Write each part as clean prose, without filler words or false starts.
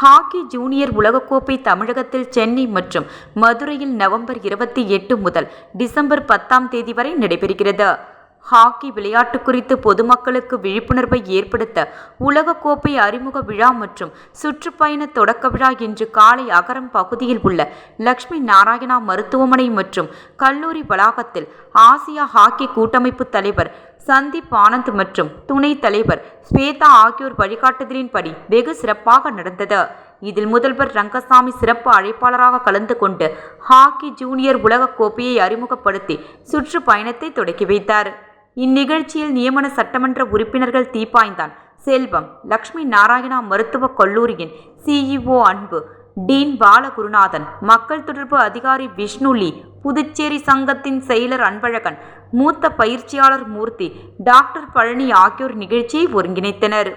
Hockey junior உலகக்கோப்பை தமிழகத்தில் சென்னை மற்றும் மதுரையில் நவம்பர் 28 முதல் டிசம்பர் 10 வரை நடைபெறுகிறது. ஹாக்கி விளையாட்டு குறித்து பொதுமக்களுக்கு விழிப்புணர்வை ஏற்படுத்த உலகக்கோப்பை அறிமுக விழா மற்றும் சுற்றுப்பயண தொடக்க விழா இன்று காலை அகரம் பகுதியில் உள்ள லட்சுமி நாராயணா மருத்துவமனை மற்றும் கல்லூரி வளாகத்தில் ஆசியா ஹாக்கி கூட்டமைப்பு தலைவர் சந்தீப் ஆனந்த் மற்றும் துணைத் தலைவர் ஸ்வேதா ஆகியோர் வழிகாட்டுதலின்படி வெகு சிறப்பாக நடந்தது. இதில் முதல்வர் ரங்கசாமி சிறப்பு அழைப்பாளராக கலந்து கொண்டு ஹாக்கி ஜூனியர் உலக கோப்பையை அறிமுகப்படுத்தி சுற்றுப்பயணத்தை தொடக்கி வைத்தார். இந்நிகழ்ச்சியில் நியமன சட்டமன்ற உறுப்பினர்கள் தீப்பாய்ந்தான் செல்வம், லட்சுமி நாராயணா மருத்துவக் கல்லூரியின் CEO அன்பு, டீன் பாலகுருநாதன், மக்கள் தொடர்பு அதிகாரி விஷ்ணுலி, புதுச்சேரி சங்கத்தின் செயலர் அன்பழகன், மூத்த பயிற்சியாளர் மூர்த்தி, டாக்டர் பழனி ஆகியோர் நிகழ்ச்சியை ஒருங்கிணைத்தனர்.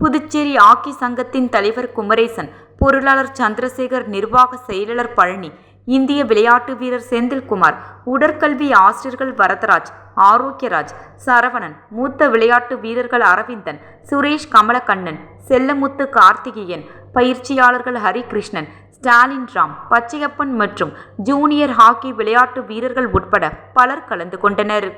புதுச்சேரி ஹாக்கி சங்கத்தின் தலைவர் குமரேசன், பொருளாளர் சந்திரசேகர், நிர்வாக செயலாளர் பழனி, இந்திய விளையாட்டு வீரர் செந்தில்குமார், உடற்கல்வி ஆசிரியர்கள் வரதராஜ், ஆரோக்கியராஜ், சரவணன், மூத்த விளையாட்டு வீரர்கள் அரவிந்தன், சுரேஷ், கமலக்கண்ணன், செல்லமுத்து, கார்த்திகேயன், பயிற்சியாளர்கள் ஹரிகிருஷ்ணன், ஸ்டாலின் ராம், பச்சையப்பன் மற்றும் ஜூனியர் ஹாக்கி விளையாட்டு வீரர்கள் உட்பட பலர் கலந்து கொண்டனர்.